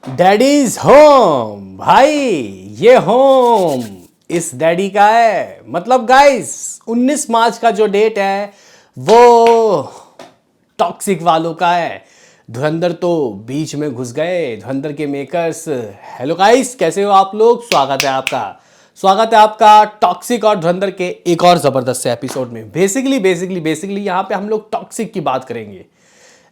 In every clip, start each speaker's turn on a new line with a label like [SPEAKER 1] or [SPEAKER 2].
[SPEAKER 1] Daddies home भाई। ये home इस डैडी का है। मतलब गाइस 19 मार्च का जो डेट है वो टॉक्सिक वालों का है। धुरंधर तो बीच में घुस गए। धुरंधर के मेकर्स, हेलो गाइस, कैसे हो आप लोग? स्वागत है आपका टॉक्सिक और धुरंधर के एक और जबरदस्त से एपिसोड में। बेसिकली यहाँ पे हम लोग टॉक्सिक की बात करेंगे।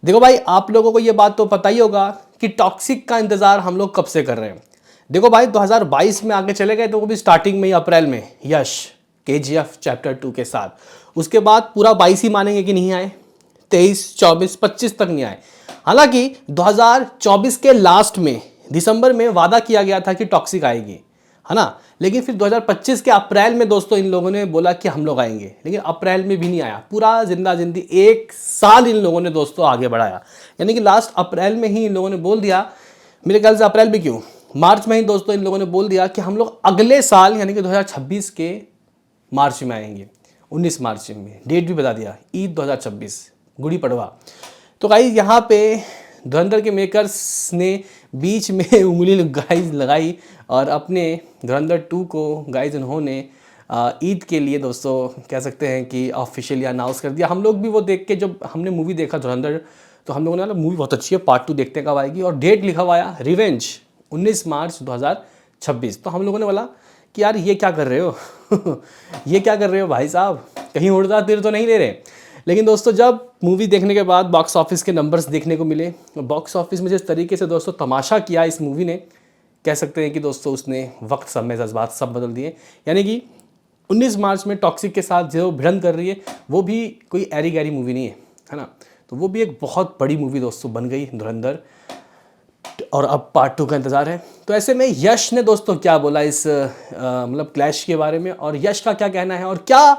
[SPEAKER 1] देखो भाई, आप लोगों को ये बात तो पता ही होगा कि टॉक्सिक का इंतजार हम लोग कब से कर रहे हैं। देखो भाई, 2022 में आगे चले गए तो वो भी स्टार्टिंग में ही अप्रैल में यश केजीएफ चैप्टर 2 के साथ। उसके बाद पूरा 22 ही मानेंगे कि नहीं आए, 23, 24, 25 तक नहीं आए। हालांकि 2024 के लास्ट में दिसंबर में वादा किया गया था कि टॉक्सिक आएगी, है ना। लेकिन फिर 2025 के अप्रैल में दोस्तों इन लोगों ने बोला कि हम लोग आएंगे, लेकिन अप्रैल में भी नहीं आया। पूरा जिंदा जिंदी एक साल इन लोगों ने दोस्तों आगे बढ़ाया। यानी कि लास्ट अप्रैल में ही इन लोगों ने बोल दिया, मेरे ख्याल से अप्रैल में क्यों, मार्च में ही दोस्तों इन लोगों ने बोल दिया कि हम लोग अगले साल यानी कि 2026 के मार्च में आएंगे। 19 मार्च में डेट भी बता दिया, ईद 2026, गुड़ी पड़वा। तो गाइस यहाँ पे धुरंधर के मेकर्स ने बीच में उंगली गाइस लगाई और अपने धुरंधर 2 को गाइस उन्होंने ईद के लिए दोस्तों कह सकते हैं कि ऑफिशियली अनाउंस कर दिया। हम लोग भी वो देख के, जब हमने मूवी देखा धुरंधर, तो हम लोगों ने बोला मूवी बहुत अच्छी है, पार्ट 2 देखते हैं कब आएगी। और डेट लिखा हुआ आया रिवेंज 19 मार्च 2026। तो हम लोगों ने बोला कि यार ये क्या कर रहे हो ये क्या कर रहे हो भाई साहब, कहीं उड़दा तीर तो नहीं ले रहे। लेकिन दोस्तों जब मूवी देखने के बाद बॉक्स ऑफिस के नंबर्स देखने को मिले, बॉक्स ऑफिस में जिस तरीके से दोस्तों तमाशा किया इस मूवी ने, कह सकते हैं कि दोस्तों उसने वक्त, समय, जज्बात सब बदल दिए। यानी कि 19 मार्च में टॉक्सिक के साथ जो भिड़ंत कर रही है वो भी कोई ऐरी गैरी मूवी नहीं है ना। तो वो भी एक बहुत बड़ी मूवी दोस्तों बन गई धुरंधर, और अब पार्ट 2 का इंतज़ार है। तो ऐसे में यश ने दोस्तों क्या बोला इस मतलब क्लैश के बारे में, और यश का क्या कहना है, और क्या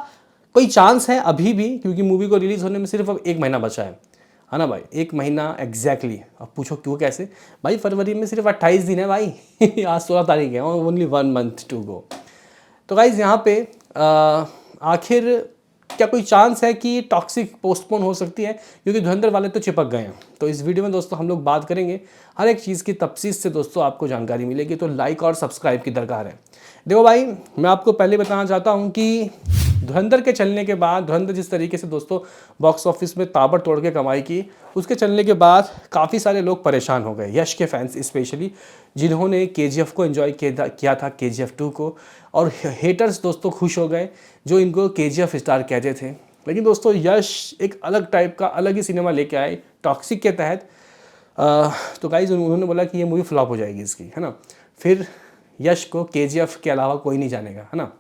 [SPEAKER 1] कोई चांस है अभी भी, क्योंकि मूवी को रिलीज़ होने में सिर्फ अब 1 महीना बचा है ना भाई। 1 महीना एग्जैक्टली। अब पूछो क्यों, कैसे भाई? फरवरी में सिर्फ 28 दिन है भाई आज 16 तारीख है, ओनली 1 मंथ टू गो। तो गाइज यहाँ पे आखिर क्या कोई चांस है कि टॉक्सिक पोस्टपोन हो सकती है, क्योंकि धुरंधर वाले तो चिपक गए हैं। तो इस वीडियो में दोस्तों हम लोग बात करेंगे, हर एक चीज़ की तफसीस से दोस्तों आपको जानकारी मिलेगी। तो लाइक और सब्सक्राइब की दरकार है। देखो भाई, मैं आपको पहले बताना चाहता हूँ कि धुरंधर के चलने के बाद, धुरंधर जिस तरीके से दोस्तों बॉक्स ऑफिस में ताबड़तोड़ के कमाई की, उसके चलने के बाद काफ़ी सारे लोग परेशान हो गए, यश के फैंस स्पेशली, जिन्होंने केजीएफ को एंजॉय किया था, केजीएफ 2 को। और हेटर्स दोस्तों खुश हो गए जो इनको केजीएफ स्टार कहते थे। लेकिन दोस्तों यश एक अलग टाइप का, अलग ही सिनेमा लेके आए टॉक्सिक के तहत। तो गाइज उन्होंने बोला कि ये मूवी फ्लॉप हो जाएगी इसकी, है ना। फिर यश को केजीएफ के अलावा कोई नहीं जानेगा, है ना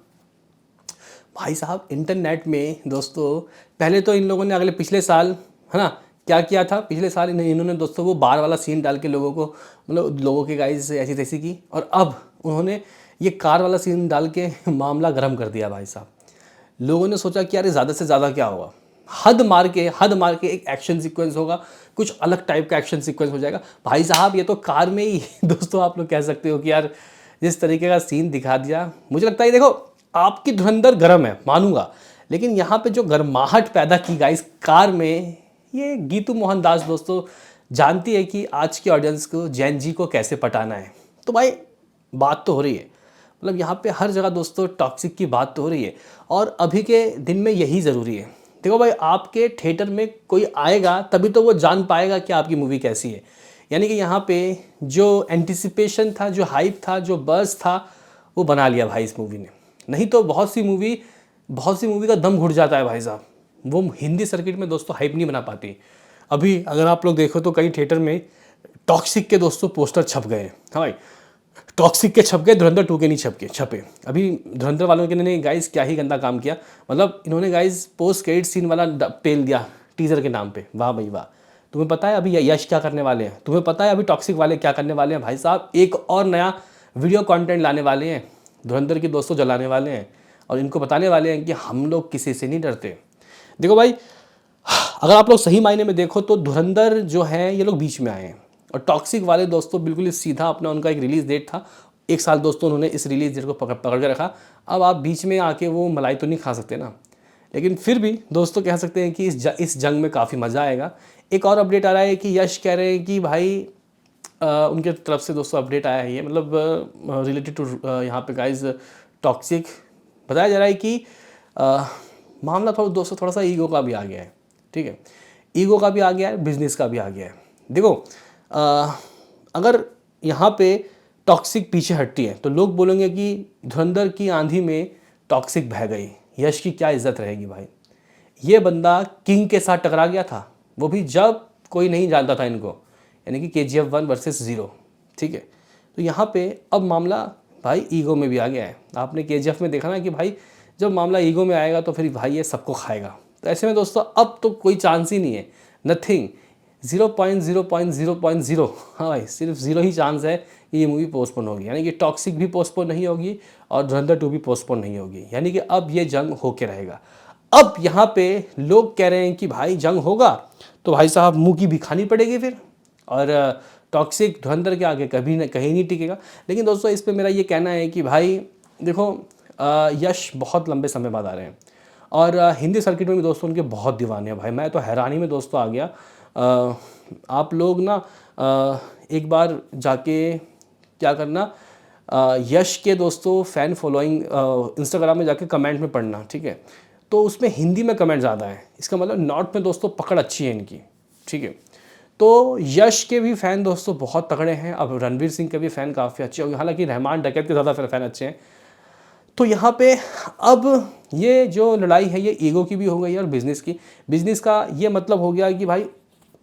[SPEAKER 1] भाई साहब। इंटरनेट में दोस्तों पहले तो इन लोगों ने अगले पिछले साल, है ना, क्या किया था, पिछले साल इन्होंने दोस्तों वो बार वाला सीन डाल के लोगों को, मतलब लोगों के गाइस ऐसी तैसी की, और अब उन्होंने ये कार वाला सीन डाल के मामला गर्म कर दिया भाई साहब। लोगों ने सोचा कि यार ज़्यादा से ज़्यादा क्या होगा, हद मार के एक एक्शन सीक्वेंस होगा, कुछ अलग टाइप का एक्शन सीक्वेंस हो जाएगा। भाई साहब ये तो कार में ही दोस्तों आप लोग कह सकते हो कि यार जिस तरीके का सीन दिखा दिया, मुझे लगता है देखो आपकी धुरंधर गर्म है मानूंगा, लेकिन यहाँ पे जो गर्माहट पैदा की गाइस कार में, ये गीतू मोहनदास दोस्तों जानती है कि आज की ऑडियंस को, जैन जी को कैसे पटाना है। तो भाई बात तो हो रही है, मतलब यहाँ पे हर जगह दोस्तों टॉक्सिक की बात तो हो रही है, और अभी के दिन में यही ज़रूरी है। देखो भाई, आपके थिएटर में कोई आएगा तभी तो वो जान पाएगा कि आपकी मूवी कैसी है। यानी कि यहाँ पे जो एंटिसिपेशन था, जो हाइप था, जो बज़ था, वो बना लिया भाई इस मूवी ने। नहीं तो बहुत सी मूवी का दम घुट जाता है भाई साहब, वो हिंदी सर्किट में दोस्तों हाइप नहीं बना पाती। अभी अगर आप लोग देखो तो कई थिएटर में टॉक्सिक के दोस्तों पोस्टर छप गए हैं। हाँ भाई, टॉक्सिक के छप गए, धुरंधर 2 के नहीं छपे। अभी धुरंधर वालों के ने गाइस क्या ही गंदा काम किया, मतलब इन्होंने गाइस पोस्ट क्रेडिट सीन वाला टेल दिया टीजर के नाम पे। वाह भाई वाह। तुम्हें पता है अभी यश क्या करने वाले हैं? तुम्हें पता है अभी टॉक्सिक वाले क्या करने वाले हैं? भाई साहब एक और नया वीडियो कंटेंट लाने वाले हैं, धुरंधर की दोस्तों जलाने वाले हैं, और इनको बताने वाले हैं कि हम लोग किसी से नहीं डरते। देखो भाई, अगर आप लोग सही मायने में देखो तो धुरंधर जो है ये लोग बीच में आए हैं, और टॉक्सिक वाले दोस्तों बिल्कुल सीधा अपना, उनका एक रिलीज़ डेट था, 1 साल दोस्तों उन्होंने इस रिलीज़ डेट को पकड़ के रखा। अब आप बीच में आके वो मलाई तो नहीं खा सकते ना, लेकिन फिर भी दोस्तों कह सकते हैं कि इस जंग में काफ़ी मज़ा आएगा। एक और अपडेट आ रहा है कि यश कह रहे हैं कि भाई उनके तरफ से दोस्तों अपडेट आया है ये, मतलब रिलेटेड टू यहाँ पे गाइस टॉक्सिक बताया जा रहा है कि मामला थोड़ा दोस्तों थोड़ा सा ईगो का भी आ गया है, ठीक है, ईगो का भी आ गया है, बिजनेस का भी आ गया है। देखो अगर यहाँ पे टॉक्सिक पीछे हटती है तो लोग बोलेंगे कि धुरंधर की आंधी में टॉक्सिक बह गई, यश की क्या इज्जत रहेगी भाई। ये बंदा किंग के साथ टकरा गया था, वो भी जब कोई नहीं जानता था इनको, यानी कि KGF 1 वर्सेस 0, ठीक है। तो यहाँ पे अब मामला भाई ईगो में भी आ गया है। आपने KGF में देखा ना कि भाई जब मामला ईगो में आएगा तो फिर भाई ये सबको खाएगा। तो ऐसे में दोस्तों अब तो कोई चांस ही नहीं है, नथिंग, 0.0.0.0, हाँ भाई सिर्फ 0 ही चांस है कि ये मूवी पोस्टपोन होगी, यानी कि टॉक्सिक भी पोस्टपोन नहीं होगी और धुरंधर 2 भी पोस्टपोन नहीं होगी, यानी कि अब ये जंग होके रहेगा। अब यहाँ पे लोग कह रहे हैं कि भाई जंग होगा तो भाई साहब मुंह की भी खानी पड़ेगी फिर, और टॉक्सिक धुरंधर के आगे कभी न कहीं नहीं टिकेगा। लेकिन दोस्तों इस पे मेरा ये कहना है कि भाई देखो यश बहुत लंबे समय बाद आ रहे हैं और हिंदी सर्किट में भी दोस्तों उनके बहुत दीवाने हैं भाई। मैं तो हैरानी में दोस्तों आ गया। आप लोग ना एक बार जाके क्या करना, यश के दोस्तों फ़ैन फॉलोइंग इंस्टाग्राम में जाके कमेंट में पढ़ना, ठीक है, तो उसमें हिंदी में कमेंट ज़्यादा है। इसका मतलब नॉर्थ में दोस्तों पकड़ अच्छी है इनकी, ठीक है। तो यश के भी फ़ैन दोस्तों बहुत तगड़े हैं, अब रणवीर सिंह के भी फ़ैन काफ़ी अच्छे हो गए, हालांकि रहमान डकैत के ज़्यादा फ़ैन अच्छे हैं। तो यहाँ पे अब ये जो लड़ाई है ये ईगो की भी हो गई है और बिज़नेस की। बिज़नेस का ये मतलब हो गया कि भाई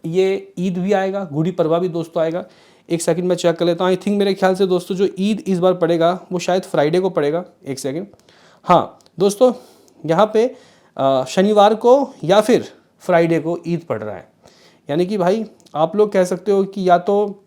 [SPEAKER 1] ये ईद भी आएगा, गुड़ी पड़वा भी दोस्तों आएगा। एक सेकंड में चेक कर लेता हूँ। आई थिंक मेरे ख्याल से दोस्तों जो ईद इस बार पड़ेगा वो शायद फ्राइडे को पड़ेगा। एक सेकंड, हाँ दोस्तों यहाँ पे शनिवार को या फिर फ्राइडे को ईद पड़ रहा है, यानी कि भाई आप लोग कह सकते हो कि या तो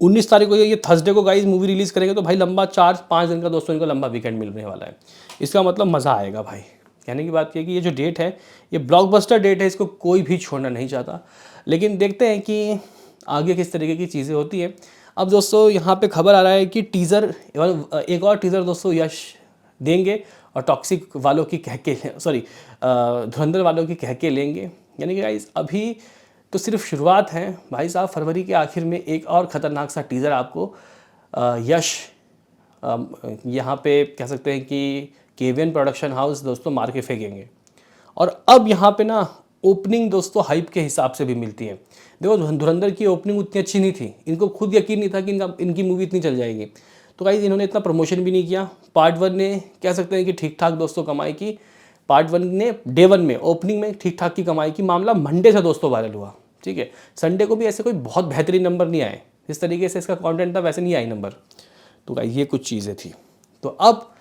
[SPEAKER 1] 19 तारीख को ये थर्सडे को गाइस मूवी रिलीज़ करेंगे तो भाई लंबा 4-5 दिन का दोस्तों इनको लंबा वीकेंड मिलने वाला है। इसका मतलब मज़ा आएगा भाई। कहने की बात ये कि ये जो डेट है ये ब्लॉकबस्टर डेट है, इसको कोई भी छोड़ना नहीं चाहता। लेकिन देखते हैं कि आगे किस तरीके की चीज़ें होती हैं। अब दोस्तों यहाँ पे खबर आ रहा है कि टीज़र, एक और टीज़र दोस्तों यश देंगे और टॉक्सिक वालों की कह के सॉरी धुरंधर वालों की कह के लेंगे। यानी कि गाइस अभी तो सिर्फ शुरुआत है भाई साहब। फरवरी के आखिर में एक और ख़तरनाक सा टीज़र आपको यश यहाँ पे कह सकते हैं कि KVN प्रोडक्शन हाउस दोस्तों मार के फेंकेंगे। और अब यहाँ पे ना ओपनिंग दोस्तों हाइप के हिसाब से भी मिलती है। देखो धुरंधर की ओपनिंग उतनी अच्छी नहीं थी, इनको खुद यकीन नहीं था कि इनकी मूवी इतनी चल जाएगी। तो गाइस इन्होंने इतना प्रमोशन भी नहीं किया। पार्ट 1 ने कह सकते हैं कि ठीक ठाक दोस्तों कमाई की। पार्ट 1 ने डे 1 में ओपनिंग में ठीक ठाक की कमाई की। मामला मंडे से दोस्तों वायरल हुआ, ठीक है। संडे को भी ऐसे कोई बहुत बेहतरीन नंबर नहीं आए, जिस तरीके से इसका कंटेंट था वैसे नहीं आई नंबर। तो गाइस ये कुछ चीज़ें थी। तो अब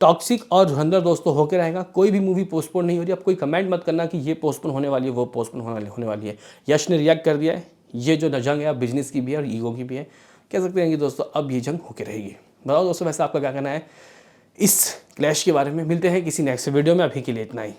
[SPEAKER 1] टॉक्सिक और धुरंधर दोस्तों होके रहेगा, कोई भी मूवी पोस्टपोन नहीं हो रही। अब कोई कमेंट मत करना कि ये पोस्टपोन होने वाली है, वो पोस्टपोन होने वाली है। यश ने रिएक्ट कर दिया है। ये जो जंग है बिजनेस की भी है और ईगो की भी है। कह सकते हैं कि दोस्तों अब ये जंग होके रहेगी। बताओ दोस्तों वैसे आपका क्या कहना है इस क्लैश के बारे में। मिलते हैं किसी नेक्स्ट वीडियो में, अभी के लिए इतना ही।